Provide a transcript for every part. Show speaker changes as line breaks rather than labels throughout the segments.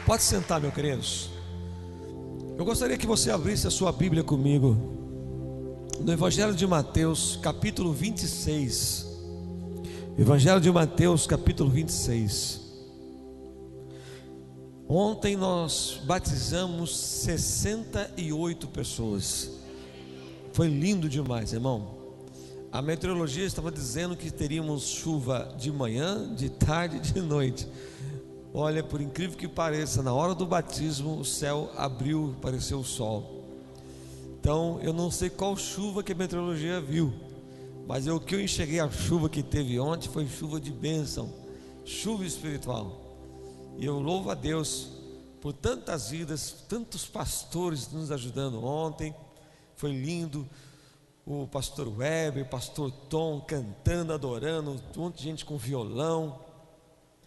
Pode sentar, meus queridos. Eu gostaria que você abrisse a sua Bíblia comigo no Evangelho de Mateus, capítulo 26. Evangelho de Mateus, capítulo 26. Ontem nós batizamos 68 pessoas. Foi lindo demais, irmão. A meteorologia estava dizendo que teríamos chuva de manhã, de tarde e de noite. Olha, por incrível que pareça, na hora do batismo o céu abriu, apareceu o sol. Então eu não sei qual chuva que a meteorologia viu, mas o que eu enxerguei, a chuva que teve ontem foi chuva de bênção, chuva espiritual. E eu louvo a Deus por tantas vidas, tantos pastores nos ajudando ontem. Foi lindo. O pastor Weber, o pastor Tom cantando, adorando, um monte de gente com violão.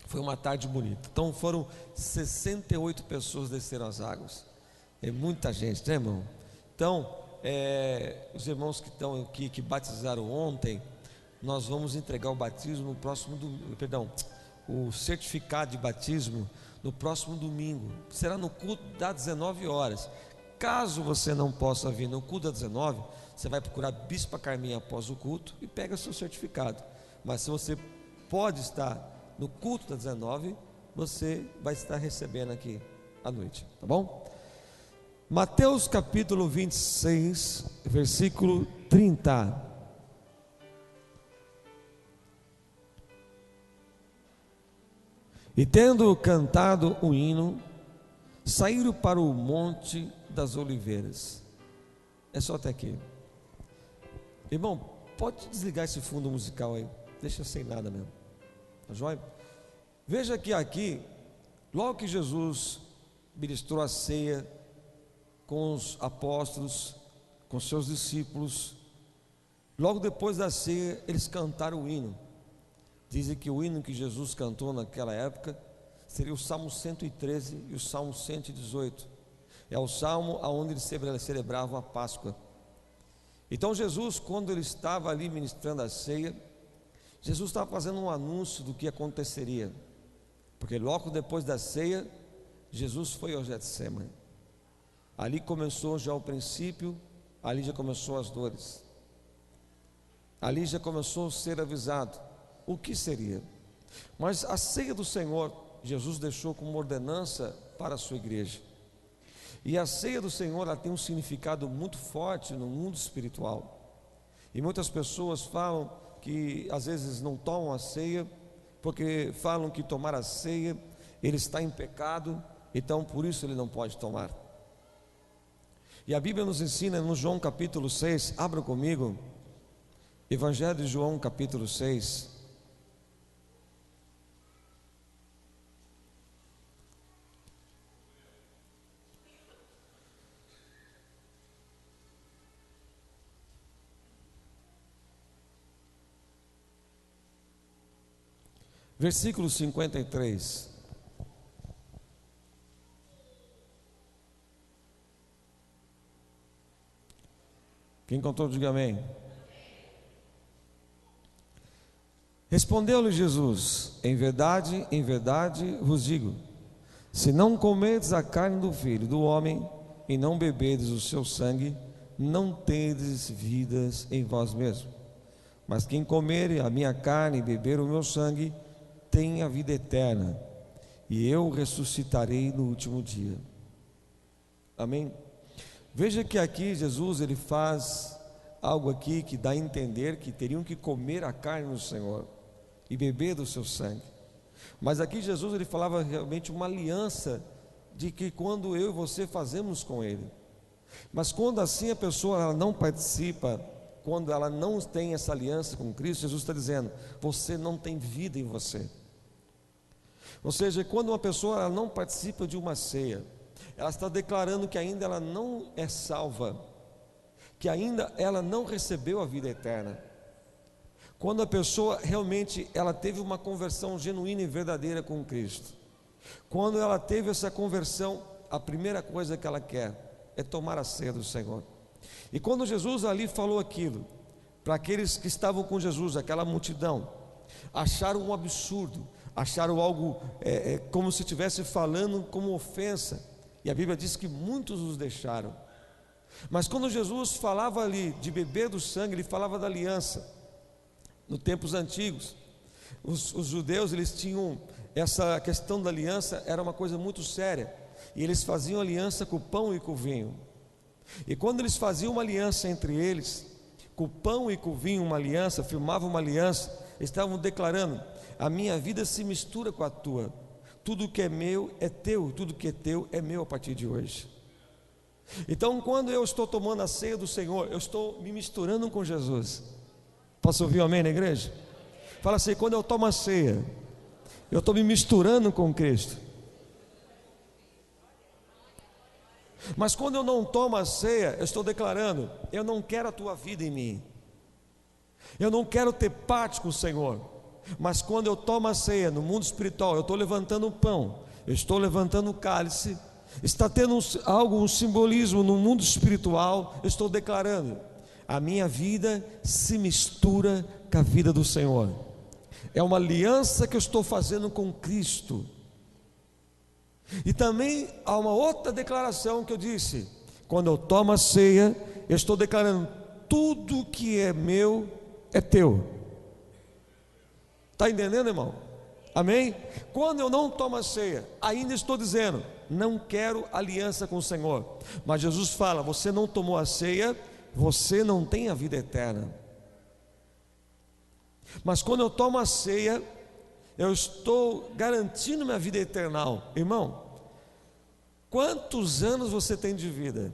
Foi uma tarde bonita. Então foram 68 pessoas desceram as águas. É muita gente, né, irmão? Então, os irmãos que estão aqui, que batizaram ontem, nós vamos entregar o batismo no próximo domingo, o certificado de batismo no próximo domingo. Será no culto das 19 horas. Caso você não possa vir no culto das 19, você vai procurar a Bispa Carminha após o culto e pega seu certificado. Mas se você pode estar no culto das 19, você vai estar recebendo aqui à noite, tá bom? Mateus capítulo 26, versículo 30. E tendo cantado o hino, saíram para o monte das oliveiras. É só até aqui. Irmão, pode desligar esse fundo musical aí, deixa sem nada mesmo. Tá joia? Veja que aqui, logo que Jesus ministrou a ceia com os apóstolos, com seus discípulos, logo depois da ceia, eles cantaram o hino. Dizem que o hino que Jesus cantou naquela época seria o Salmo 113 e o Salmo 118. É o salmo onde eles celebravam a Páscoa. Então Jesus, quando ele estava ali ministrando a ceia, Jesus estava fazendo um anúncio do que aconteceria, porque logo depois da ceia, Jesus foi ao Getsemane. Ali começou já o princípio, ali já começou as dores, ali já começou a ser avisado o que seria. Mas a ceia do Senhor, Jesus deixou como ordenança para a sua igreja. E a ceia do Senhor, ela tem um significado muito forte no mundo espiritual. E muitas pessoas falam que às vezes não tomam a ceia, porque falam que tomar a ceia, ele está em pecado, então por isso ele não pode tomar. E a Bíblia nos ensina no João capítulo 6, abra comigo, Evangelho de João capítulo 6. Versículo 53. Quem contou, diga amém. Respondeu-lhe Jesus: em verdade vos digo, se não comerdes a carne do Filho do homem e não beberdes o seu sangue, não tendes vidas em vós mesmos. Mas quem comer a minha carne e beber o meu sangue tem a vida eterna, e eu ressuscitarei no último dia. Amém? Veja que aqui Jesus, ele faz algo aqui que dá a entender que teriam que comer a carne do Senhor e beber do seu sangue. Mas aqui Jesus, ele falava realmente uma aliança de que quando eu e você fazemos com ele. Mas quando assim a pessoa ela não participa, quando ela não tem essa aliança com Cristo, Jesus está dizendo: você não tem vida em você. Ou seja, quando uma pessoa ela não participa de uma ceia, ela está declarando que ainda ela não é salva, que ainda ela não recebeu a vida eterna. Quando a pessoa realmente ela teve uma conversão genuína e verdadeira com Cristo, quando ela teve essa conversão, a primeira coisa que ela quer é tomar a ceia do Senhor. E quando Jesus ali falou aquilo, para aqueles que estavam com Jesus, aquela multidão, acharam um absurdo, acharam algo como se estivesse falando como ofensa, e a Bíblia diz que muitos os deixaram. Mas quando Jesus falava ali de beber do sangue, ele falava da aliança. Nos tempos antigos, os judeus, eles tinham essa questão da aliança, era uma coisa muito séria, e eles faziam aliança com o pão e com o vinho. E quando eles faziam uma aliança entre eles, com o pão e com o vinho, uma aliança, firmavam uma aliança, estavam declarando: a minha vida se mistura com a tua, tudo que é meu é teu, tudo que é teu é meu a partir de hoje. Então, quando eu estou tomando a ceia do Senhor, eu estou me misturando com Jesus. Posso ouvir um amém na igreja? Fala assim: quando eu tomo a ceia, eu estou me misturando com Cristo. Mas quando eu não tomo a ceia, eu estou declarando: eu não quero a tua vida em mim, eu não quero ter parte com o Senhor. Mas quando eu tomo a ceia no mundo espiritual, eu estou levantando o pão, eu estou levantando o cálice, está tendo um simbolismo no mundo espiritual. Eu estou declarando: a minha vida se mistura com a vida do Senhor. É uma aliança que eu estou fazendo com Cristo. E também há uma outra declaração que eu disse: quando eu tomo a ceia, eu estou declarando: tudo que é meu é teu. Está entendendo, irmão? Amém? Quando eu não tomo a ceia, ainda estou dizendo: não quero aliança com o Senhor. Mas Jesus fala: você não tomou a ceia, você não tem a vida eterna. Mas quando eu tomo a ceia, eu estou garantindo minha vida eterna. Irmão, quantos anos você tem de vida?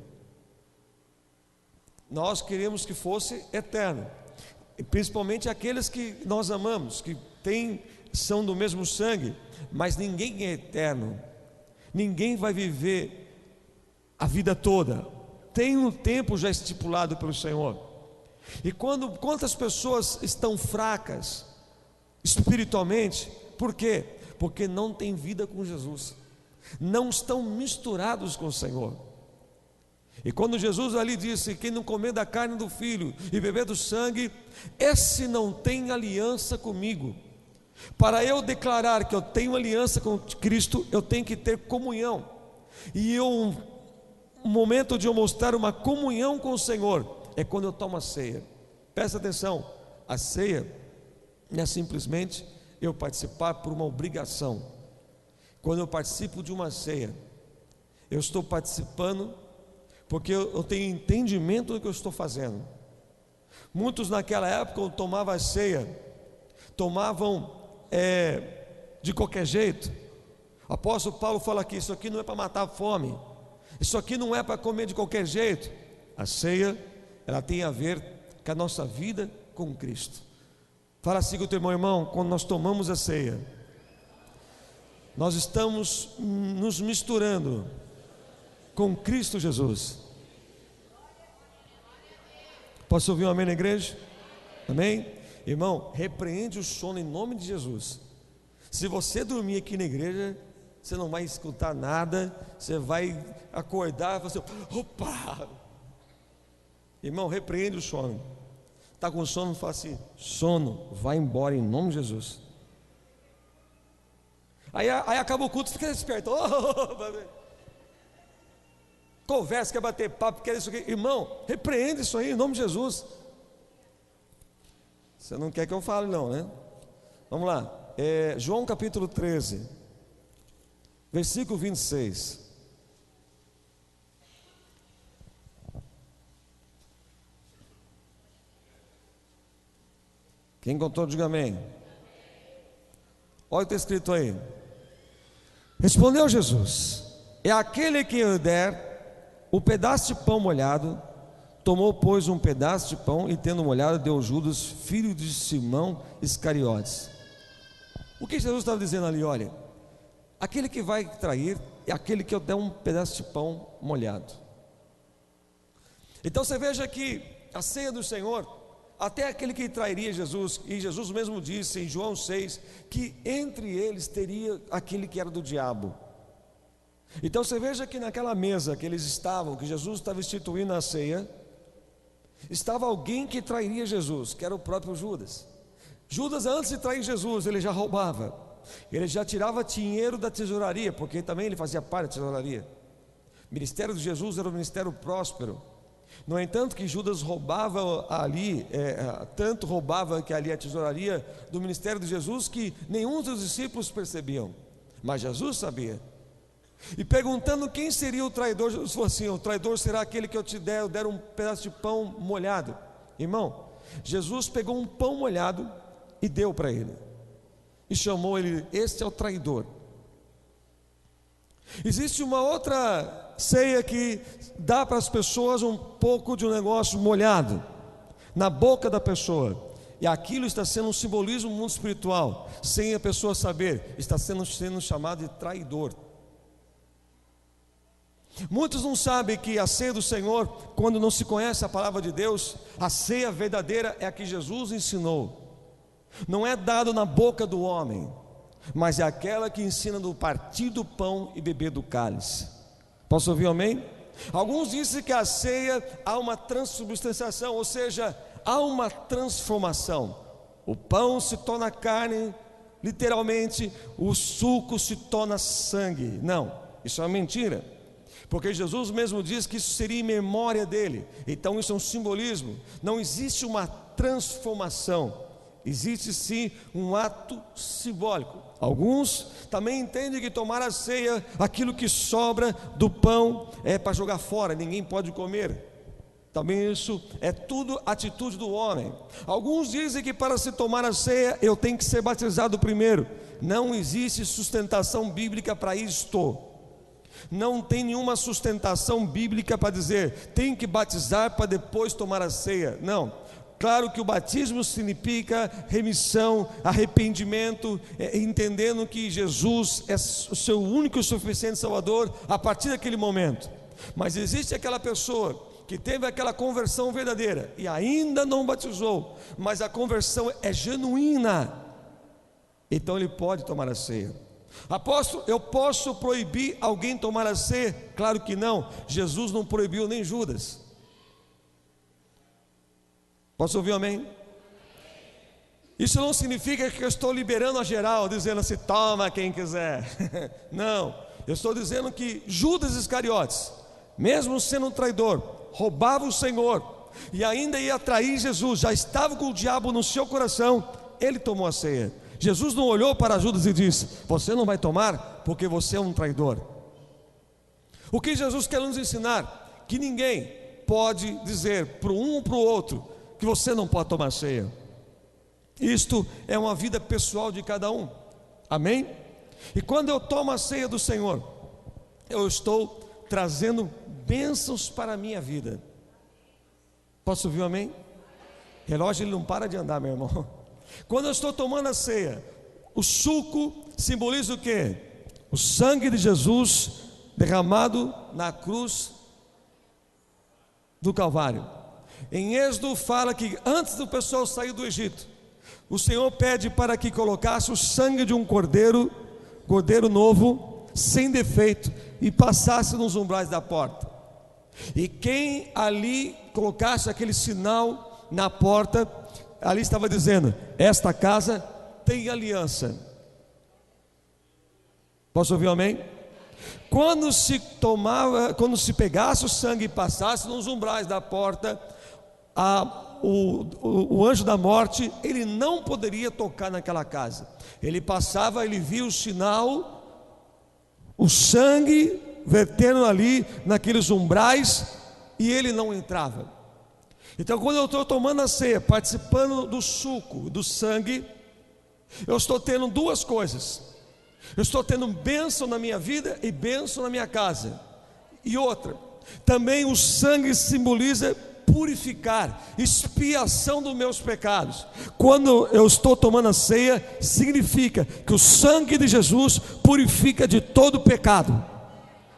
Nós queríamos que fosse eterno, e principalmente aqueles que nós amamos, que são do mesmo sangue. Mas ninguém é eterno, ninguém vai viver a vida toda. Tem um tempo já estipulado pelo Senhor. E quantas pessoas estão fracas espiritualmente? Por quê? Porque não tem vida com Jesus, não estão misturados com o Senhor. E quando Jesus ali disse: quem não comer da carne do Filho e beber do sangue, esse não tem aliança comigo. Para eu declarar que eu tenho aliança com Cristo, eu tenho que ter comunhão. E um momento de eu mostrar uma comunhão com o Senhor é quando eu tomo a ceia. Presta atenção: a ceia não é simplesmente eu participar por uma obrigação. Quando eu participo de uma ceia, eu estou participando porque eu tenho entendimento do que eu estou fazendo. Muitos naquela época, quando tomavam a ceia, tomavam de qualquer jeito. O apóstolo Paulo fala aqui: isso aqui não é para matar a fome, isso aqui não é para comer de qualquer jeito. A ceia, ela tem a ver com a nossa vida com Cristo. Fala assim com o teu irmão: quando nós tomamos a ceia, nós estamos nos misturando com Cristo Jesus. Posso ouvir um amém na igreja? Amém? Irmão, repreende o sono em nome de Jesus. Se você dormir aqui na igreja, você não vai escutar nada, você vai acordar e falar assim: opa! Irmão, repreende o sono. Está com sono, fala assim: sono, vai embora em nome de Jesus. Aí acaba o culto, fica desperto. Conversa, quer bater papo, quer isso aqui. Irmão, repreende isso aí em nome de Jesus. Você não quer que eu fale não, né? Vamos lá, João capítulo 13, versículo 26. Quem contou, diga amém. Olha o que está escrito aí. Respondeu Jesus: é aquele que eu der o pedaço de pão molhado. Tomou, pois, um pedaço de pão e, tendo molhado, deu Judas, filho de Simão Iscariotes. O que Jesus estava dizendo ali? Olha, aquele que vai trair é aquele que eu der um pedaço de pão molhado. Então você veja que a ceia do Senhor, até aquele que trairia Jesus, e Jesus mesmo disse em João 6 que entre eles teria aquele que era do diabo. Então você veja que naquela mesa que eles estavam, que Jesus estava instituindo a ceia, estava alguém que trairia Jesus, que era o próprio Judas. Judas, antes de trair Jesus, ele já roubava, Ele já tirava dinheiro da tesouraria, porque também ele fazia parte da tesouraria. O ministério de Jesus era um ministério próspero. No entanto, que Judas roubava ali, tanto roubava que ali a tesouraria do ministério de Jesus, que nenhum dos discípulos percebiam, mas Jesus sabia. E perguntando quem seria o traidor, Jesus falou assim: o traidor será aquele que eu der um pedaço de pão molhado. Irmão, Jesus pegou um pão molhado e deu para ele, e chamou ele: este é o traidor. Existe uma outra ceia que dá para as pessoas um pouco de um negócio molhado na boca da pessoa, e aquilo está sendo um simbolismo no mundo espiritual, sem a pessoa saber, está sendo chamado de traidor. Muitos não sabem que a ceia do Senhor, quando não se conhece a palavra de Deus, a ceia verdadeira é a que Jesus ensinou. Não é dado na boca do homem, mas é aquela que ensina do partir do pão e beber do cálice. Posso ouvir um amém? Alguns dizem que a ceia há uma transubstanciação, ou seja, há uma transformação. O pão se torna carne, literalmente, o suco se torna sangue. Não, isso é uma mentira, porque Jesus mesmo diz que isso seria em memória dele. Então isso é um simbolismo. Não existe uma transformação, existe sim um ato simbólico. Alguns também entendem que tomar a ceia, aquilo que sobra do pão é para jogar fora, ninguém pode comer. Também isso é tudo atitude do homem. Alguns dizem que para se tomar a ceia eu tenho que ser batizado primeiro. Não existe sustentação bíblica para isto. Não tem nenhuma sustentação bíblica para dizer tem que batizar para depois tomar a ceia. Não. Claro que o batismo significa remissão, arrependimento, entendendo que Jesus é o seu único e suficiente Salvador a partir daquele momento. Mas existe aquela pessoa que teve aquela conversão verdadeira e ainda não batizou, mas a conversão é genuína, então ele pode tomar a ceia. Apóstolo, eu posso proibir alguém tomar a ceia? Claro que não. Jesus não proibiu nem Judas. Posso ouvir um amém? Isso não significa que eu estou liberando a geral, dizendo assim, toma quem quiser. Não, eu estou dizendo que Judas Iscariotes, mesmo sendo um traidor, roubava o Senhor e ainda ia trair Jesus, já estava com o diabo no seu coração, ele tomou a ceia. Jesus não olhou para Judas e disse, você não vai tomar porque você é um traidor. O que Jesus quer nos ensinar? Que ninguém pode dizer para um ou para o outro que você não pode tomar ceia. Isto é uma vida pessoal de cada um, amém? E quando eu tomo a ceia do Senhor, eu estou trazendo bênçãos para a minha vida. Posso ouvir um amém? Relógio ele não para de andar, meu irmão. Quando eu estou tomando a ceia, o suco simboliza o quê? O sangue de Jesus derramado na cruz do Calvário. Em Êxodo fala que antes do pessoal sair do Egito, o Senhor pede para que colocasse o sangue de um cordeiro novo, sem defeito, e passasse nos umbrais da porta. E quem ali colocasse aquele sinal na porta, ali estava dizendo, esta casa tem aliança. Posso ouvir um amém? Quando se pegasse o sangue e passasse nos umbrais da porta, o anjo da morte, ele não poderia tocar naquela casa. Ele passava, ele via o sinal, o sangue vertendo ali naqueles umbrais, e ele não entrava. Então quando eu estou tomando a ceia, participando do suco, do sangue, eu estou tendo duas coisas. Eu estou tendo bênção na minha vida e bênção na minha casa. E outra, também o sangue simboliza purificar, expiação dos meus pecados. Quando eu estou tomando a ceia, significa que o sangue de Jesus purifica de todo pecado.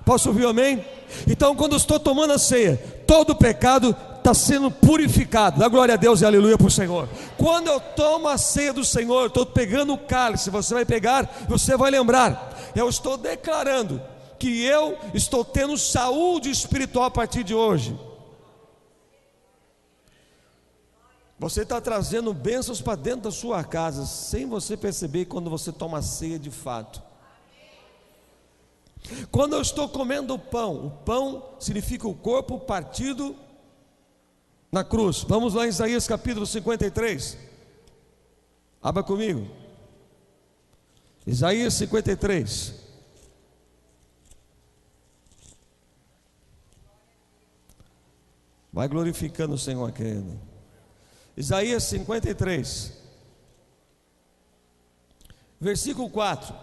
Posso ouvir um amém? Então quando eu estou tomando a ceia, todo pecado está sendo purificado. Dá glória a Deus e aleluia para o Senhor. Quando eu tomo a ceia do Senhor, eu estou pegando o cálice, você vai pegar, você vai lembrar, eu estou declarando que eu estou tendo saúde espiritual a partir de hoje. Você está trazendo bênçãos para dentro da sua casa, sem você perceber, quando você toma ceia de fato. Quando eu estou comendo o pão significa o corpo partido na cruz. Vamos lá em Isaías capítulo 53. Abra comigo. Isaías 53. Vai glorificando o Senhor, querido. Isaías 53, versículo 4.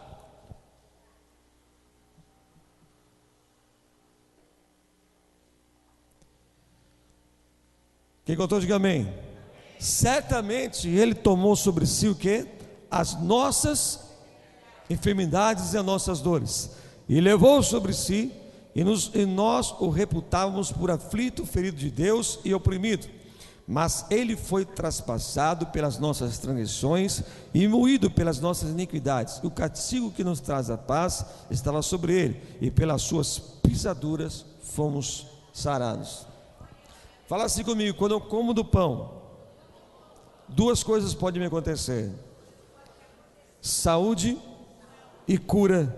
Quem contou, diga amém. Certamente Ele tomou sobre si o quê? As nossas enfermidades e as nossas dores, e levou sobre si, e nós o reputávamos por aflito, ferido de Deus e oprimido. Mas Ele foi traspassado pelas nossas transgressões e moído pelas nossas iniquidades. O castigo que nos traz a paz estava sobre Ele, e pelas suas pisaduras fomos sarados. Fala assim comigo: quando eu como do pão, duas coisas podem me acontecer: saúde e cura.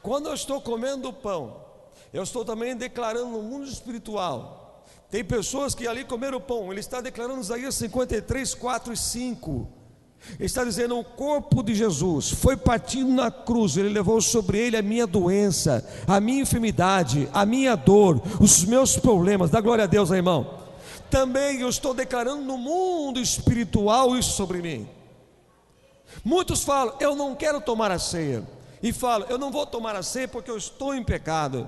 Quando eu estou comendo o pão, eu estou também declarando no mundo espiritual. Tem pessoas que ali comeram o pão, ele está declarando Isaías 53, 4 e 5. Ele está dizendo: o corpo de Jesus foi partido na cruz, Ele levou sobre Ele a minha doença, a minha enfermidade, a minha dor, os meus problemas. Dá glória a Deus, irmão. Também eu estou declarando no mundo espiritual isso sobre mim. Muitos falam: eu não quero tomar a ceia, e falam: eu não vou tomar a ceia porque eu estou em pecado.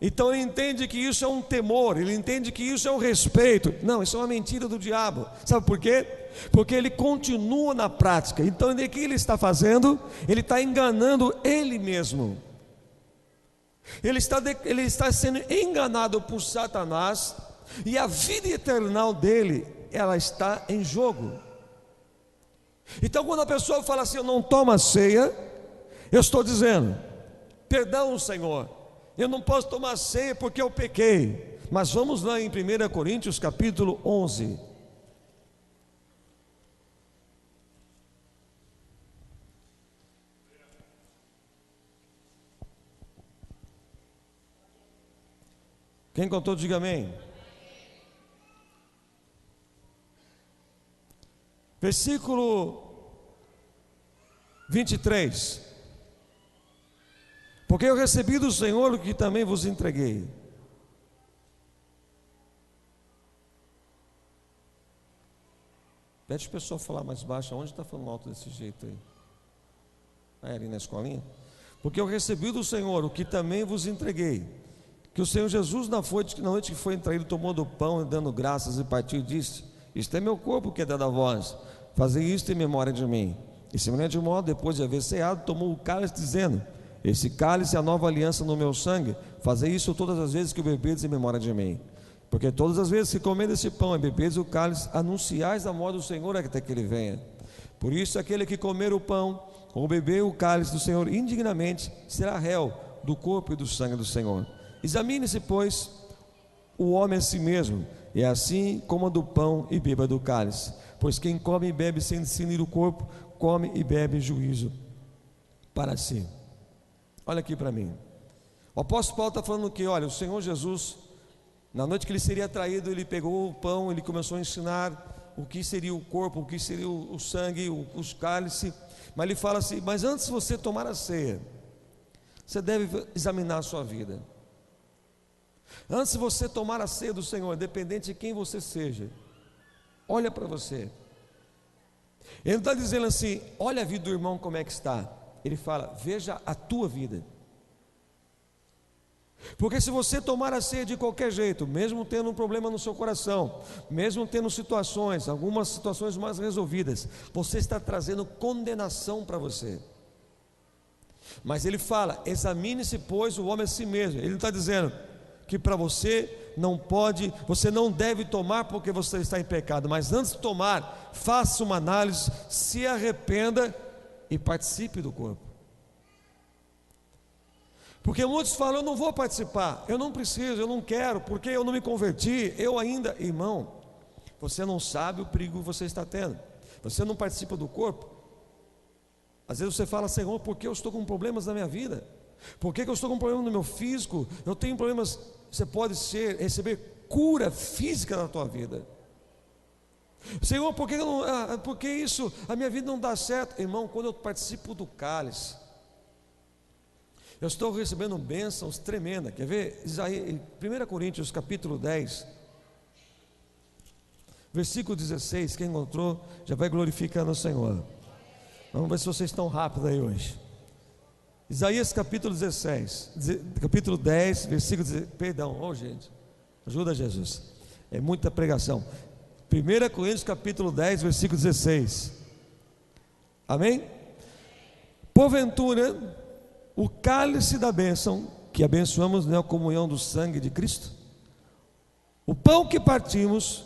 Então ele entende que isso é um temor, ele entende que isso é um respeito. Não, isso é uma mentira do diabo. Sabe por quê? Porque ele continua na prática. Então o que ele está fazendo? Ele está enganando ele mesmo. Ele está sendo enganado por Satanás, e a vida eterna dele, ela está em jogo. Então quando a pessoa fala assim: eu não tomo a ceia, eu estou dizendo: perdão, Senhor, eu não posso tomar ceia porque eu pequei. Mas vamos lá em 1 Coríntios capítulo 11. Quem contou, diga amém. Versículo 23. Porque eu recebi do Senhor o que também vos entreguei. Pede o pessoal falar mais baixo. Onde está falando alto desse jeito aí? Ali na escolinha? Porque eu recebi do Senhor o que também vos entreguei, que o Senhor Jesus na noite que foi traído, tomou do pão e dando graças e partiu, e disse: isto é meu corpo que é dado a vós, fazei isto em memória de mim. E semelhante modo, depois de haver ceado, tomou o cálice, dizendo: esse cálice é a nova aliança no meu sangue, fazei isso todas as vezes que o bebedes em memória de mim. Porque todas as vezes que comedes esse pão e bebedes o cálice, anunciais a morte do Senhor até que Ele venha. Por isso aquele que comer o pão ou beber o cálice do Senhor indignamente será réu do corpo e do sangue do Senhor. Examine-se, pois, o homem a si mesmo, e assim coma do pão e beba do cálice. Pois quem come e bebe sem discernir o corpo, come e bebe juízo para si. Olha aqui para mim. O apóstolo Paulo está falando que, olha, o Senhor Jesus, na noite que ele seria traído, ele pegou o pão, ele começou a ensinar o que seria o corpo, o que seria o sangue, os cálices. Mas ele fala assim: mas antes de você tomar a ceia, você deve examinar a sua vida. Antes de você tomar a ceia do Senhor, independente de quem você seja, olha para você. Ele não está dizendo assim: olha a vida do irmão como é que está. Ele fala: veja a tua vida. Porque se você tomar a ceia de qualquer jeito, mesmo tendo um problema no seu coração, mesmo tendo situações, algumas situações mais resolvidas, você está trazendo condenação para você. Mas ele fala: examine-se, pois, o homem a si mesmo. Ele não está dizendo que para você não pode, você não deve tomar porque você está em pecado. Mas antes de tomar, faça uma análise, se arrependa e participe do corpo. Porque muitos falam: eu não vou participar, eu não preciso, eu não quero, porque eu não me converti, eu ainda. Irmão, você não sabe o perigo que você está tendo. Você não participa do corpo. Às vezes você fala: Senhor, por que eu estou com problemas na minha vida? Por que eu estou com problema no meu físico? Eu tenho problemas. Você pode receber cura física na tua vida. Senhor, por que porque isso, a minha vida não dá certo? Irmão, quando eu participo do cálice, eu estou recebendo bênçãos tremendas. Quer ver? Isaías, 1 Coríntios capítulo 10, versículo 16. Quem encontrou, já vai glorificando o Senhor. Vamos ver se vocês estão rápidos aí hoje. Isaías capítulo 16, capítulo 10, versículo 16. Perdão, gente, ajuda Jesus, é muita pregação. 1 Coríntios capítulo 10, versículo 16. Amém? Porventura, o cálice da bênção que abençoamos não é a comunhão do sangue de Cristo? O pão que partimos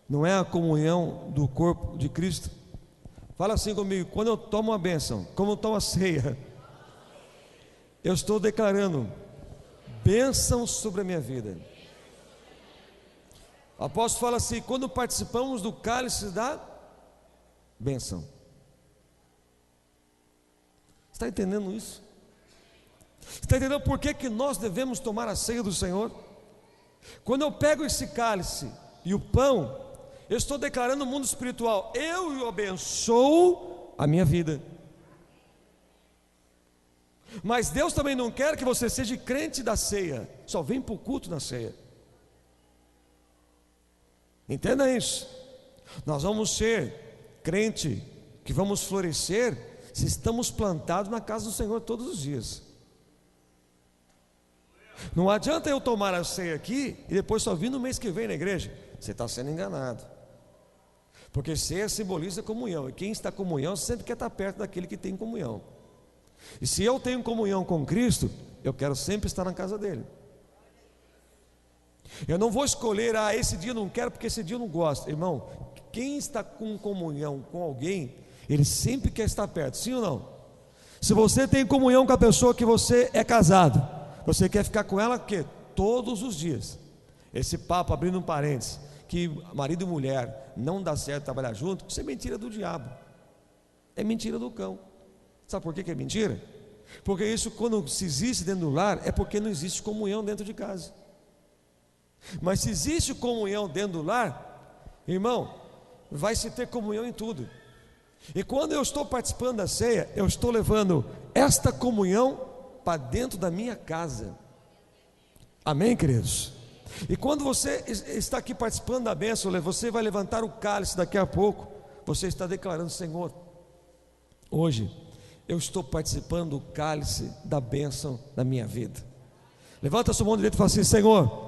não é a comunhão do corpo de Cristo? Fala assim comigo: quando eu tomo a bênção, como eu tomo a ceia, eu estou declarando bênção sobre a minha vida. O apóstolo fala assim: quando participamos do cálice da bênção. Você está entendendo isso? Você está entendendo por que nós devemos tomar a ceia do Senhor? Quando eu pego esse cálice e o pão, eu estou declarando no mundo espiritual: eu abençoo a minha vida. Mas Deus também não quer que você seja crente da ceia, só vem para o culto na ceia. Entenda isso. Nós vamos ser crente que vamos florescer se estamos plantados na casa do Senhor todos os dias. Não adianta eu tomar a ceia aqui e depois só vir no mês que vem na igreja. Você está sendo enganado. Porque ceia simboliza comunhão, e quem está em comunhão sempre quer estar perto daquele que tem comunhão. E se eu tenho comunhão com Cristo, eu quero sempre estar na casa dele. Eu não vou escolher: esse dia eu não quero porque esse dia eu não gosto. Irmão, quem está com comunhão com alguém, ele sempre quer estar perto, sim ou não? Se você tem comunhão com a pessoa que você é casado, você quer ficar com ela que todos os dias. Esse papo, abrindo um parênteses, que marido e mulher não dá certo trabalhar junto, isso é mentira do diabo, é mentira do cão. Sabe por que é mentira? Porque isso, quando se existe dentro do lar, é porque não existe comunhão dentro de casa. Mas se existe comunhão dentro do lar, irmão, vai se ter comunhão em tudo. E quando eu estou participando da ceia, eu estou levando esta comunhão para dentro da minha casa. Amém, queridos? E quando você está aqui participando da bênção, você vai levantar o cálice daqui a pouco, você está declarando: Senhor, hoje eu estou participando do cálice da bênção da minha vida. Levanta a sua mão direita e fala assim: Senhor,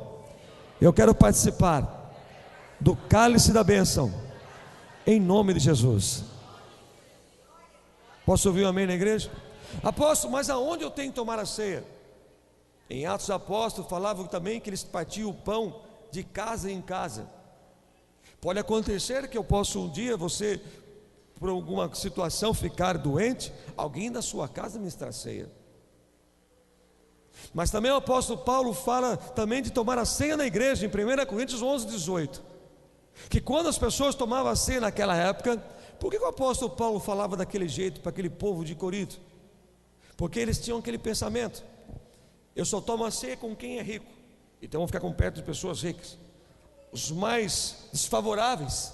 eu quero participar do cálice da bênção, em nome de Jesus. Posso ouvir um amém na igreja? Apóstolo, mas aonde eu tenho que tomar a ceia? Em Atos dos Apóstolos falavam também que eles partiam o pão de casa em casa. Pode acontecer que eu possa um dia, você, por alguma situação, ficar doente, alguém da sua casa ministrar ceia. Mas também o apóstolo Paulo fala também de tomar a ceia na igreja, em 1 Coríntios 11, 18, que quando as pessoas tomavam a ceia naquela época, por que o apóstolo Paulo falava daquele jeito para aquele povo de Corinto? Porque eles tinham aquele pensamento: eu só tomo a ceia com quem é rico, então vou ficar com perto de pessoas ricas. Os mais desfavoráveis,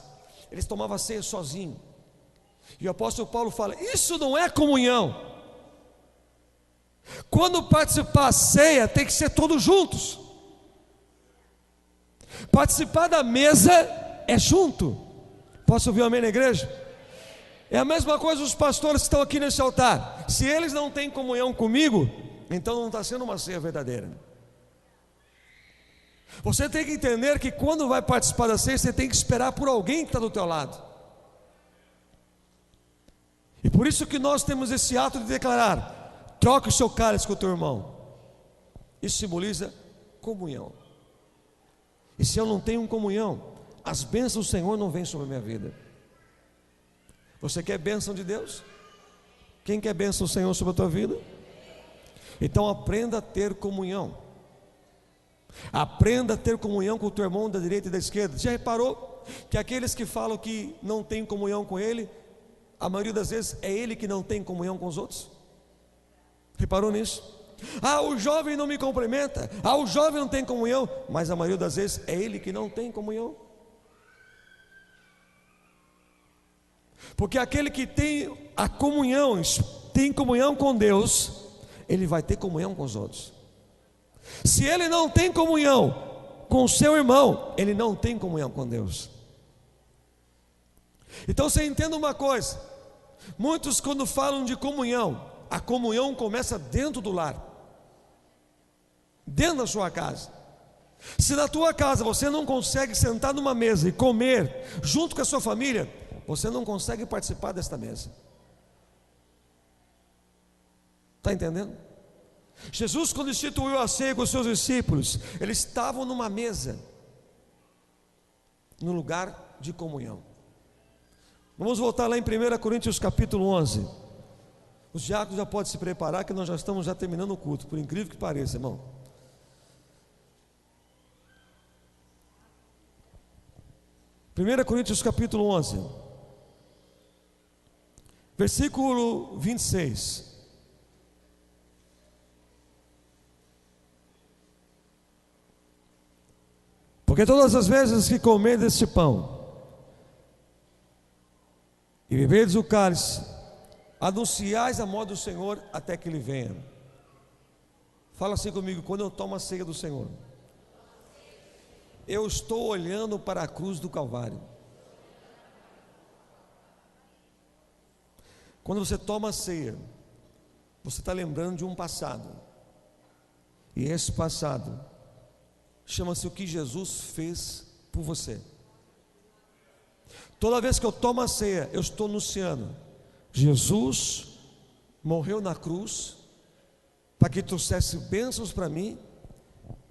eles tomavam a ceia sozinho. E o apóstolo Paulo fala: isso não é comunhão. Quando participar da ceia, tem que ser todos juntos. Participar da mesa é junto. Posso ouvir um amém na igreja? É a mesma coisa os pastores que estão aqui nesse altar. Se eles não têm comunhão comigo, então não está sendo uma ceia verdadeira. Você tem que entender que quando vai participar da ceia, você tem que esperar por alguém que está do teu lado. E por isso que nós temos esse ato de declarar: troque o seu cálice com o teu irmão. Isso simboliza comunhão. E se eu não tenho comunhão, as bênçãos do Senhor não vêm sobre a minha vida. Você quer bênção de Deus? Quem quer bênção do Senhor sobre a tua vida? Então aprenda a ter comunhão. Aprenda a ter comunhão com o teu irmão da direita e da esquerda. Já reparou que aqueles que falam que não tem comunhão com ele, a maioria das vezes é ele que não tem comunhão com os outros? Reparou nisso? Ah, o jovem não me cumprimenta. Ah, o jovem não tem comunhão. Mas a maioria das vezes é ele que não tem comunhão. Porque aquele que tem a comunhão, tem comunhão com Deus, ele vai ter comunhão com os outros. Se ele não tem comunhão com o seu irmão, ele não tem comunhão com Deus. Então você entenda uma coisa: muitos, quando falam de comunhão, a comunhão começa dentro do lar, dentro da sua casa. Se na tua casa você não consegue sentar numa mesa e comer junto com a sua família, você não consegue participar desta mesa. Está entendendo? Jesus, quando instituiu a ceia com os seus discípulos, eles estavam numa mesa, no lugar de comunhão. Vamos voltar lá em 1 Coríntios capítulo 11. Os diáconos já podem se preparar, que nós já estamos terminando o culto, por incrível que pareça, irmão. 1 Coríntios capítulo 11, versículo 26. Porque todas as vezes que comerdes este pão e beberdes o cálice, anunciais a morte do Senhor até que Ele venha. Fala assim comigo: quando eu tomo a ceia do Senhor, eu estou olhando para a cruz do Calvário. Quando você toma a ceia, você está lembrando de um passado, e esse passado chama-se o que Jesus fez por você. Toda vez que eu tomo a ceia, eu estou anunciando: Jesus morreu na cruz para que trouxesse bênçãos para mim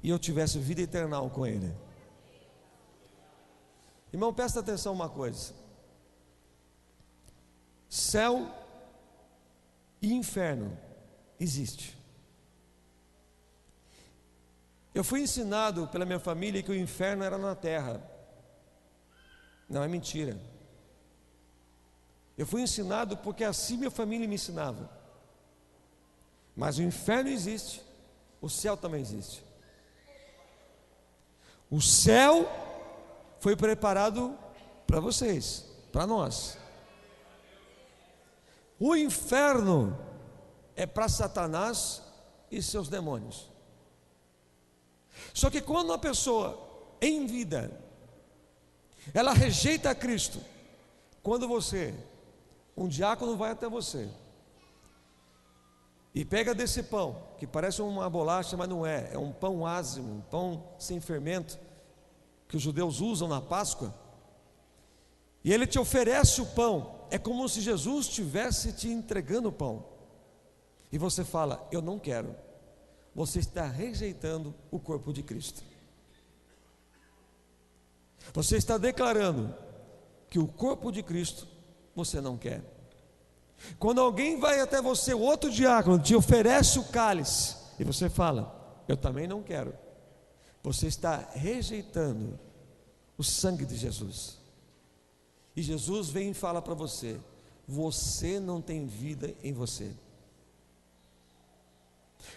e eu tivesse vida eterna com Ele. Irmão, presta atenção uma coisa: céu e inferno existe. Eu fui ensinado pela minha família que o inferno era na terra. Não, é mentira. Eu fui ensinado porque assim minha família me ensinava. Mas o inferno existe, o céu também existe. O céu foi preparado para vocês, para nós. O inferno é para Satanás e seus demônios. Só que quando uma pessoa em vida, ela rejeita a Cristo, quando um diácono vai até você e pega desse pão, que parece uma bolacha, mas não é, é um pão ázimo, um pão sem fermento, que os judeus usam na Páscoa, e ele te oferece o pão, é como se Jesus estivesse te entregando o pão, e você fala: eu não quero. Você está rejeitando o corpo de Cristo. Você está declarando que o corpo de Cristo você não quer. Quando alguém vai até você, o outro diácono te oferece o cálice, e você fala: eu também não quero. Você está rejeitando o sangue de Jesus. E Jesus vem e fala para você: você não tem vida em você.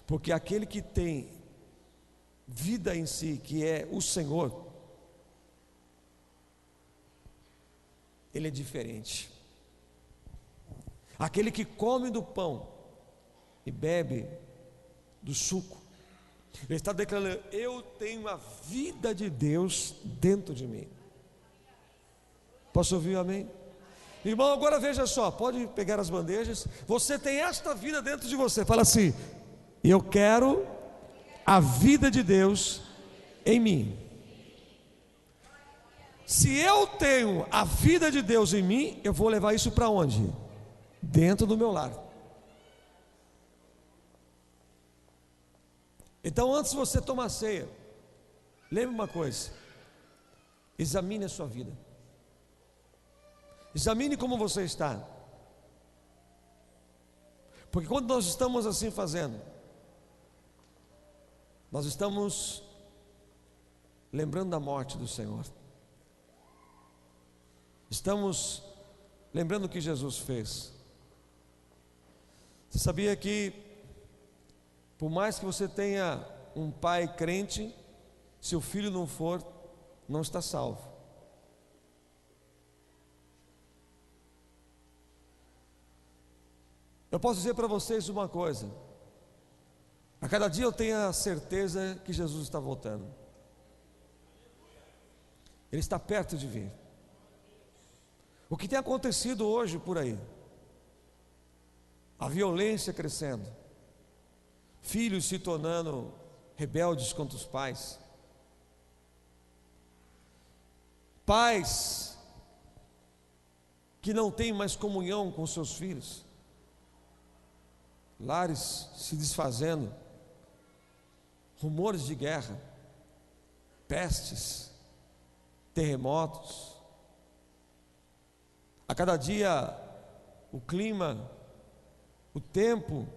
Porque aquele que tem vida em si, que é o Senhor, ele é diferente. Aquele que come do pão e bebe do suco, ele está declarando: eu tenho a vida de Deus dentro de mim. Posso ouvir um amém? Irmão, agora veja só, pode pegar as bandejas. Você tem esta vida dentro de você. Fala assim: eu quero a vida de Deus em mim. Se eu tenho a vida de Deus em mim, eu vou levar isso para onde? Dentro do meu lar. Então, antes de você tomar ceia, lembre uma coisa: examine a sua vida. Examine como você está. Porque quando nós estamos assim fazendo, nós estamos lembrando da morte do Senhor. Estamos lembrando o que Jesus fez. Você sabia que, por mais que você tenha um pai crente, se o filho não for, não está salvo. Eu posso dizer para vocês uma coisa: a cada dia eu tenho a certeza que Jesus está voltando. Ele está perto de vir. O que tem acontecido hoje por aí? A violência crescendo, filhos se tornando rebeldes contra os pais, pais que não têm mais comunhão com seus filhos, lares se desfazendo, rumores de guerra, pestes, terremotos. A cada dia o clima, o tempo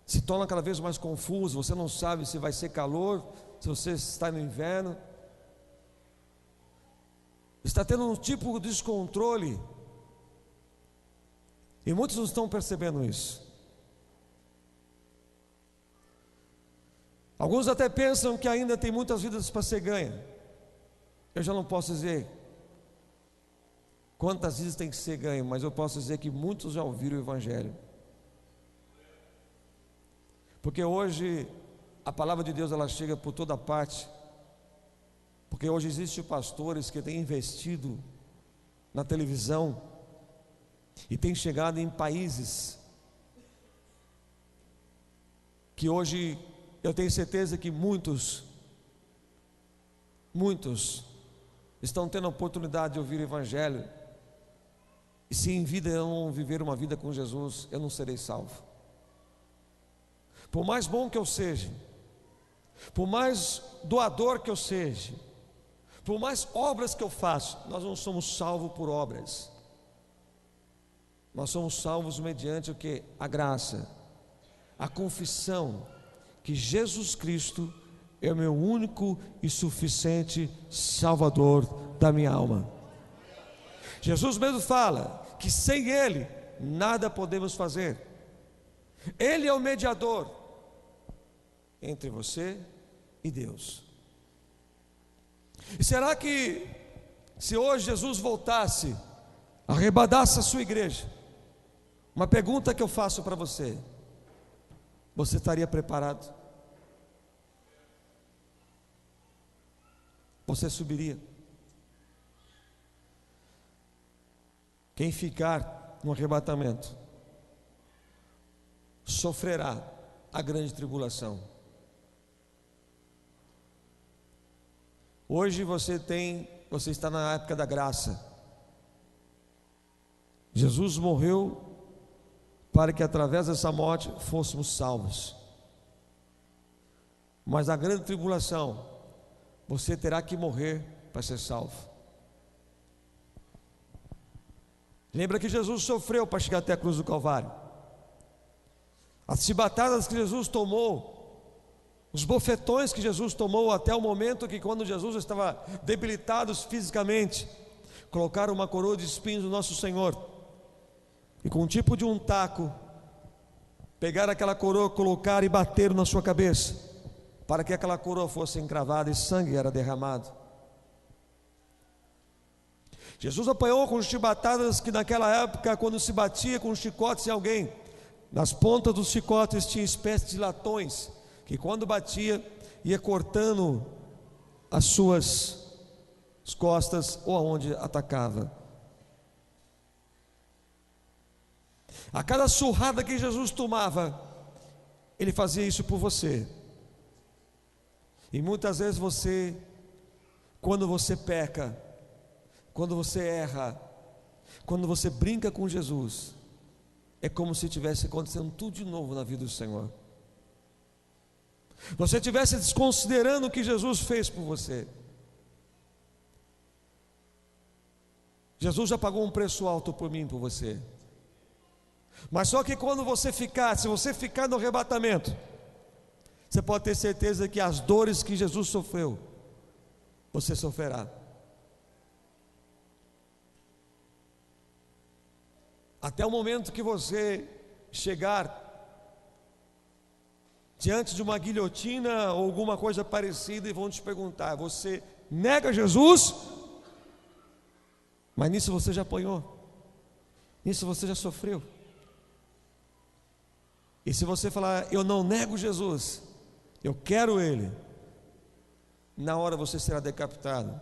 se torna cada vez mais confuso. Você não sabe se vai ser calor, se você está no inverno. Está tendo um tipo de descontrole, e muitos não estão percebendo isso. Alguns até pensam que ainda tem muitas vidas para ser ganha. Eu já não posso dizer quantas vidas tem que ser ganho, mas eu posso dizer que muitos já ouviram o Evangelho. Porque hoje a palavra de Deus, ela chega por toda parte. Porque hoje existem pastores que têm investido na televisão e têm chegado em países que hoje eu tenho certeza que muitos estão tendo a oportunidade de ouvir o Evangelho. E se em vida eu não viver uma vida com Jesus, eu não serei salvo. Por mais bom que eu seja, por mais doador que eu seja, por mais obras que eu faço, nós não somos salvos por obras. Nós somos salvos mediante o que? A graça, a confissão que Jesus Cristo é o meu único e suficiente Salvador da minha alma. Jesus mesmo fala que sem Ele nada podemos fazer. Ele é o mediador entre você e Deus. E será que, se hoje Jesus voltasse, arrebatasse a sua igreja, uma pergunta que eu faço para você: você estaria preparado? Você subiria? Quem ficar no arrebatamento sofrerá a grande tribulação. Hoje você está na época da graça. Jesus morreu para que através dessa morte fôssemos salvos. Mas na grande tribulação você terá que morrer para ser salvo. Lembra que Jesus sofreu para chegar até a cruz do Calvário. As chibatadas que Jesus tomou, os bofetões que Jesus tomou, até o momento que, quando Jesus estava debilitado fisicamente, colocaram uma coroa de espinhos no nosso Senhor, e com um tipo de um taco pegaram aquela coroa, colocaram e bateram na sua cabeça, para que aquela coroa fosse encravada e sangue era derramado. Jesus apanhou com chibatadas que naquela época, quando se batia com chicotes em alguém, nas pontas dos chicotes tinha espécie de latões, que quando batia, ia cortando as suas costas ou aonde atacava. A cada surrada que Jesus tomava, Ele fazia isso por você. E muitas vezes você, quando você peca, quando você erra, quando você brinca com Jesus, é como se estivesse acontecendo tudo de novo na vida do Senhor. Você estivesse desconsiderando o que Jesus fez por você. Jesus já pagou um preço alto por mim e por você. Mas só que quando você ficar, se você ficar no arrebatamento, você pode ter certeza que as dores que Jesus sofreu, você sofrerá. Até o momento que você chegar diante de uma guilhotina ou alguma coisa parecida e vão te perguntar: você nega Jesus? Mas nisso você já apanhou, nisso você já sofreu. E se você falar: eu não nego Jesus, eu quero Ele, na hora você será decapitado,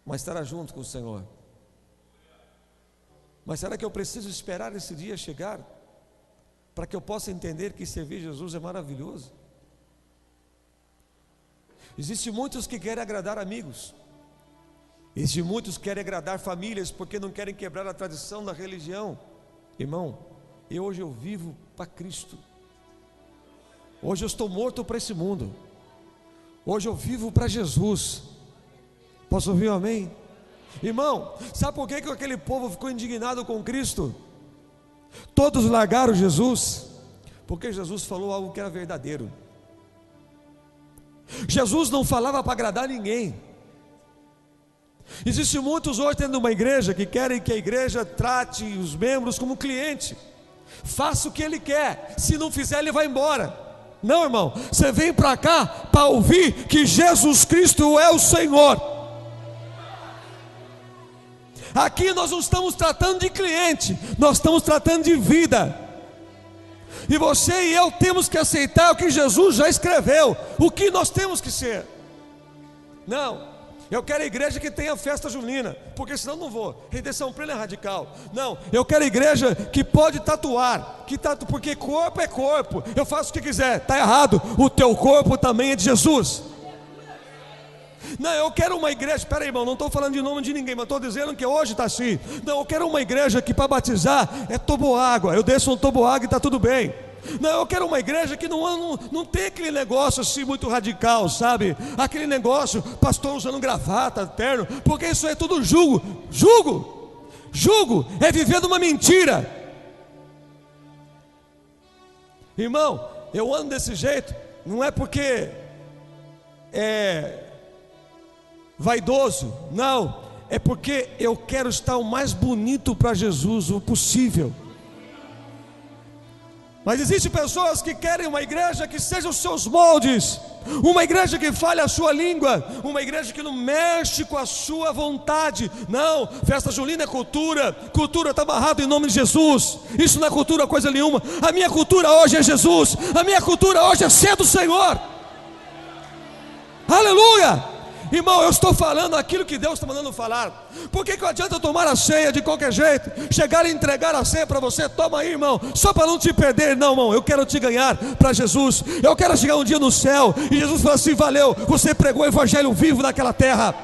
mas estará junto com o Senhor. Mas será que eu preciso esperar esse dia chegar para que eu possa entender que servir Jesus é maravilhoso? Existem muitos que querem agradar amigos, existem muitos que querem agradar famílias porque não querem quebrar a tradição da religião. Irmão, hoje eu vivo para Cristo. Hoje eu estou morto para esse mundo. Hoje eu vivo para Jesus. Posso ouvir um amém? Irmão, sabe por que aquele povo ficou indignado com Cristo? Todos largaram Jesus, porque Jesus falou algo que era verdadeiro. Jesus não falava para agradar ninguém. Existem muitos hoje dentro de uma igreja que querem que a igreja trate os membros como cliente. Faça o que ele quer, se não fizer ele vai embora. Não, irmão, você vem para cá para ouvir que Jesus Cristo é o Senhor. Aqui nós não estamos tratando de cliente, nós estamos tratando de vida. E você e eu temos que aceitar o que Jesus já escreveu, o que nós temos que ser. Não, eu quero a igreja que tenha festa junina, porque senão não vou. Redenção plena é radical. Não, eu quero a igreja que pode tatuar, porque corpo é corpo. Eu faço o que quiser, está errado. O teu corpo também é de Jesus. Não, eu quero uma igreja, espera aí, irmão, não estou falando de nome de ninguém, mas estou dizendo que hoje está assim. Não, eu quero uma igreja que para batizar é toboágua, eu desço um toboágua e está tudo bem. Não, eu quero uma igreja que não tem aquele negócio assim muito radical, sabe? Aquele negócio, pastor usando gravata, terno, porque isso é tudo jugo é viver de uma mentira. Irmão, eu ando desse jeito, não é porque é vaidoso, não, é porque eu quero estar o mais bonito para Jesus o possível. Mas existem pessoas que querem uma igreja que seja os seus moldes, uma igreja que fale a sua língua, uma igreja que não mexe com a sua vontade. Não, festa junina é cultura está amarrado em nome de Jesus. Isso não é cultura coisa nenhuma. A minha cultura hoje é Jesus, a minha cultura hoje é ser do Senhor. Aleluia! Irmão, eu estou falando aquilo que Deus está mandando falar. Por que adianta eu tomar a ceia de qualquer jeito? Chegar e entregar a ceia para você, toma aí, irmão, só para não te perder. Não, irmão, eu quero te ganhar para Jesus. Eu quero chegar um dia no céu e Jesus fala assim: valeu, você pregou o evangelho vivo naquela terra.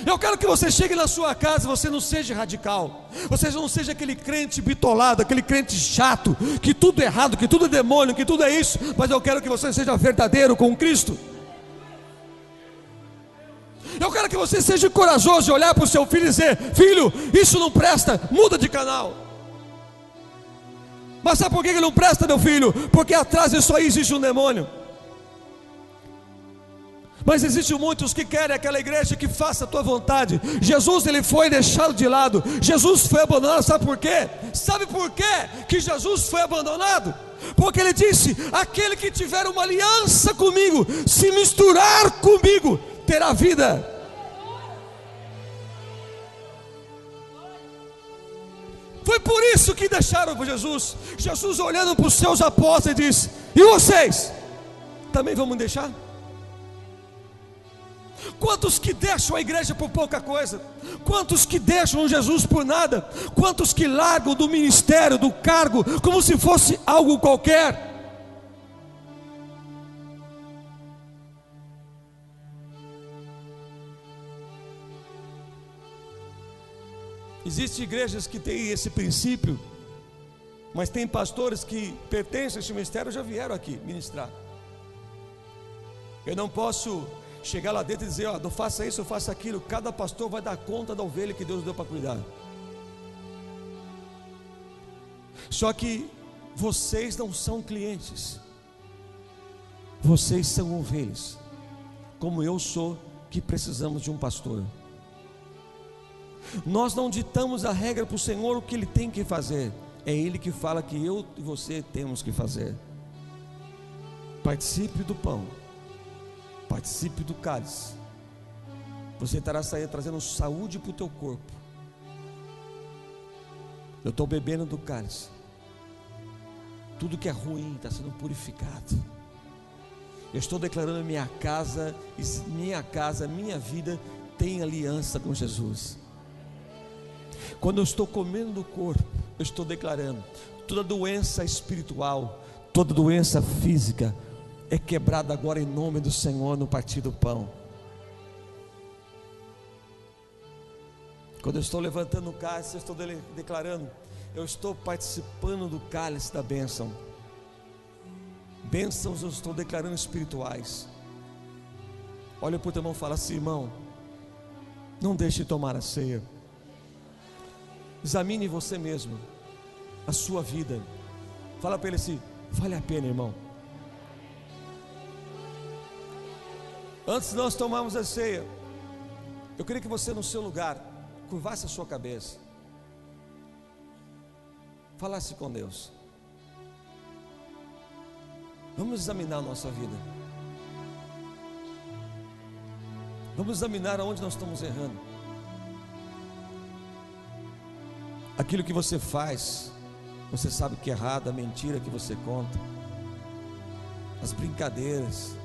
Eu quero que você chegue na sua casa, você não seja radical, você não seja aquele crente bitolado, aquele crente chato, que tudo é errado, que tudo é demônio, que tudo é isso. Mas eu quero que você seja verdadeiro com Cristo. Eu quero que você seja corajoso de olhar para o seu filho e dizer: filho, isso não presta, muda de canal. Mas sabe por que não presta, meu filho? Porque atrás disso aí existe um demônio. Mas existem muitos que querem aquela igreja que faça a tua vontade. Jesus, ele foi deixado de lado, Jesus foi abandonado. Sabe por quê? Sabe por quê que Jesus foi abandonado? Porque ele disse: aquele que tiver uma aliança comigo, se misturar comigo, terá vida. Foi por isso que deixaram por Jesus. Jesus olhando para os seus apóstolos disse: e vocês também vão me deixar? Quantos que deixam a igreja por pouca coisa? Quantos que deixam Jesus por nada? Quantos que largam do ministério, do cargo, como se fosse algo qualquer? Existem igrejas que têm esse princípio, mas tem pastores que pertencem a esse ministério e já vieram aqui ministrar. Eu não posso chegar lá dentro e dizer: ó, não faça isso, faça aquilo. Cada pastor vai dar conta da ovelha que Deus deu para cuidar. Só que Vocês não são clientes, vocês são ovelhas, como eu sou, que precisamos de um pastor. Nós não ditamos a regra para o Senhor o que Ele tem que fazer, é Ele que fala que eu e você temos que fazer. Participe do pão, participe do cálice, você estará trazendo saúde para o teu corpo. Eu estou bebendo do cálice, tudo que é ruim está sendo purificado. Eu estou declarando minha casa, minha vida tem aliança com Jesus. Quando eu estou comendo do corpo, eu estou declarando: toda doença espiritual, toda doença física é quebrada agora em nome do Senhor no partir do pão. Quando eu estou levantando o cálice, eu estou declarando: eu estou participando do cálice da bênção. Bênçãos eu estou declarando espirituais. Olha para o teu irmão e fala assim: irmão, não deixe de tomar a ceia. Examine você mesmo, a sua vida. Fala para ele assim: vale a pena, irmão. Antes de nós tomarmos a ceia, eu queria que você, no seu lugar, curvasse a sua cabeça, falasse com Deus. Vamos examinar a nossa vida. Vamos examinar aonde nós estamos errando. Aquilo que você faz, você sabe que é errado, a mentira que você conta, as brincadeiras.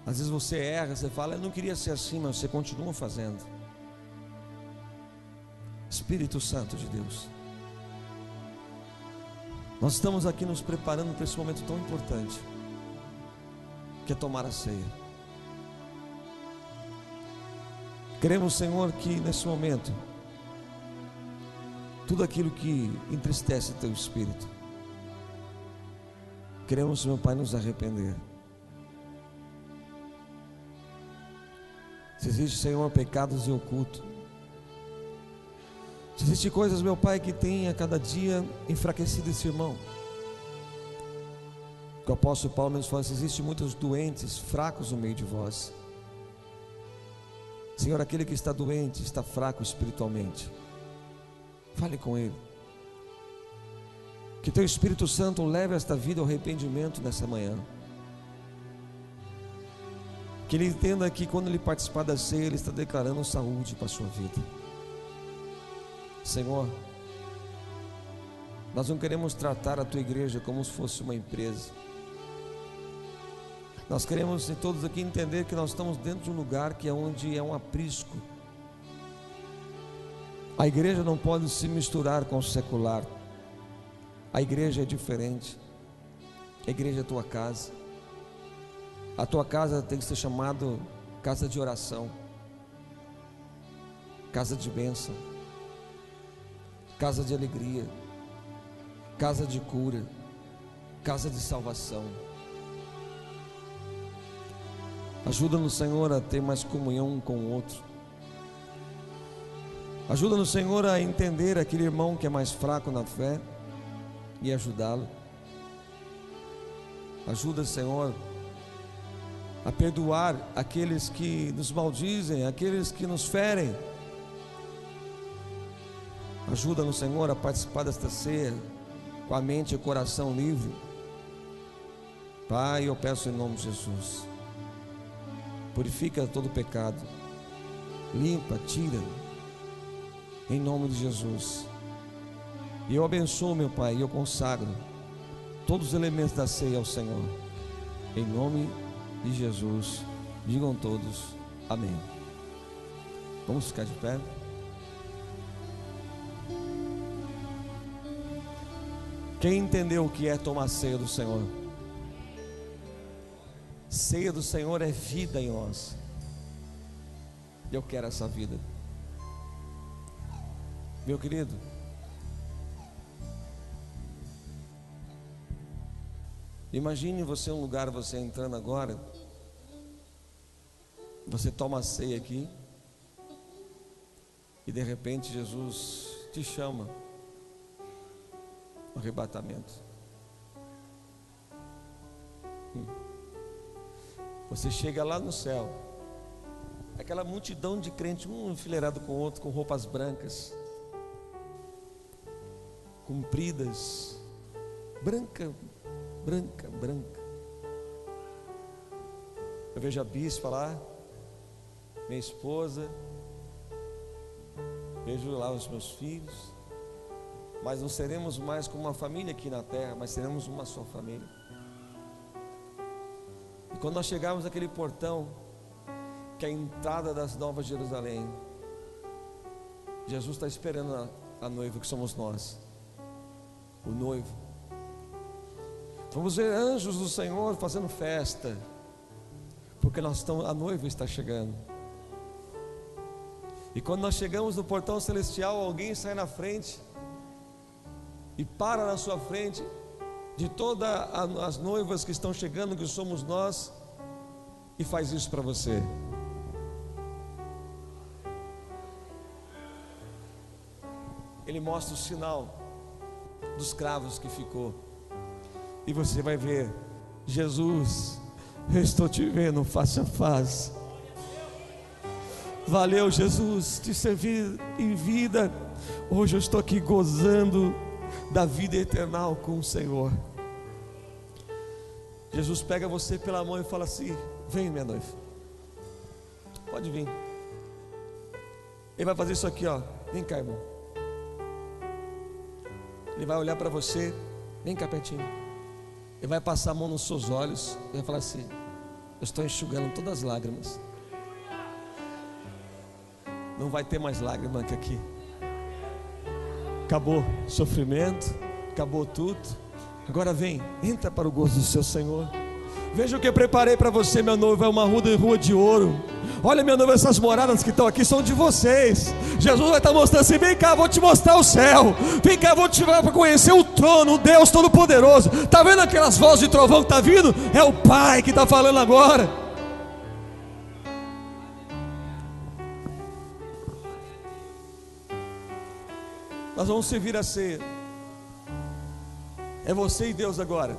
Às vezes você erra, você fala: eu não queria ser assim, mas você continua fazendo. Espírito Santo de Deus, nós estamos aqui nos preparando para esse momento tão importante, que é tomar a ceia. Queremos, Senhor, que nesse momento, tudo aquilo que entristece teu espírito, queremos, meu Pai, nos arrepender. Se existe, Senhor, pecados em oculto, se existem coisas, meu Pai, que tem a cada dia enfraquecido esse irmão, que o apóstolo Paulo mesmo fala: se existem muitos doentes, fracos no meio de vós. Senhor, aquele que está doente, está fraco espiritualmente, fale com ele. Que teu Espírito Santo leve esta vida ao arrependimento nessa manhã. Que ele entenda que quando ele participar da ceia, ele está declarando saúde para a sua vida. Senhor, nós não queremos tratar a tua igreja como se fosse uma empresa. Nós queremos todos aqui entender que nós estamos dentro de um lugar que é onde é um aprisco. A igreja não pode se misturar com o secular. A igreja é diferente. A igreja é a tua casa. A tua casa tem que ser chamada casa de oração, casa de bênção, casa de alegria, casa de cura, casa de salvação. Ajuda-nos, Senhor, a ter mais comunhão um com o outro. Ajuda-nos, Senhor, a entender aquele irmão que é mais fraco na fé e ajudá-lo. Ajuda, Senhor, a perdoar aqueles que nos maldizem, aqueles que nos ferem. Ajuda-nos, Senhor, a participar desta ceia com a mente e o coração livre. Pai, eu peço em nome de Jesus, purifica todo o pecado, limpa, tira, em nome de Jesus. E eu abençoo, meu Pai, e eu consagro todos os elementos da ceia ao Senhor, em nome de Jesus. Digam todos amém. Vamos ficar de pé. Quem entendeu o que é tomar ceia do Senhor? Ceia do Senhor é vida em nós. Eu quero essa vida. Meu querido, imagine você um lugar, você entrando agora, você toma a ceia aqui e de repente Jesus te chama o arrebatamento. Você chega lá no céu, aquela multidão de crentes, um enfileirado com o outro, com roupas brancas, compridas, branca. Eu vejo a bispa lá, minha esposa, vejo lá os meus filhos, mas não seremos mais como uma família aqui na terra, mas seremos uma só família. E quando nós chegarmos naquele portão, que é a entrada das Novas Jerusalém, Jesus está esperando a noiva, que somos nós, o noivo. Vamos ver anjos do Senhor fazendo festa, porque a noiva está chegando. E quando nós chegamos no portão celestial, alguém sai na frente e para na sua frente de todas as noivas que estão chegando, que somos nós, e faz isso para você. Ele mostra o sinal dos cravos que ficou, e você vai ver: Jesus, eu estou te vendo face a face. Valeu, Jesus, te servir em vida. Hoje eu estou aqui gozando da vida eterna com o Senhor. Jesus pega você pela mão e fala assim: vem, minha noiva, pode vir. Ele vai fazer isso aqui, ó. Vem cá, irmão. Ele vai olhar para você, vem cá pertinho. Ele vai passar a mão nos seus olhos e vai falar assim: eu estou enxugando todas as lágrimas. Não vai ter mais lágrima aqui. Acabou o sofrimento, acabou tudo. Agora vem, entra para o gozo do seu Senhor. Veja o que eu preparei para você, meu noivo. É uma rua de ouro. Olha, meu noivo, essas moradas que estão aqui são de vocês. Jesus vai estar mostrando assim: vem cá, vou te mostrar o céu. Vem cá, vou te levar para conhecer o trono, o Deus Todo-Poderoso. Está vendo aquelas vozes de trovão que está vindo? É o Pai que está falando agora. Nós vamos servir a ceia. É você e Deus agora.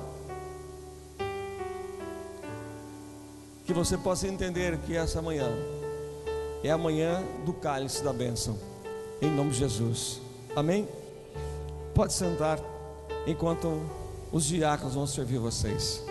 Que você possa entender que essa manhã é a manhã do cálice da bênção, em nome de Jesus. Amém? Pode sentar enquanto os diáconos vão servir vocês.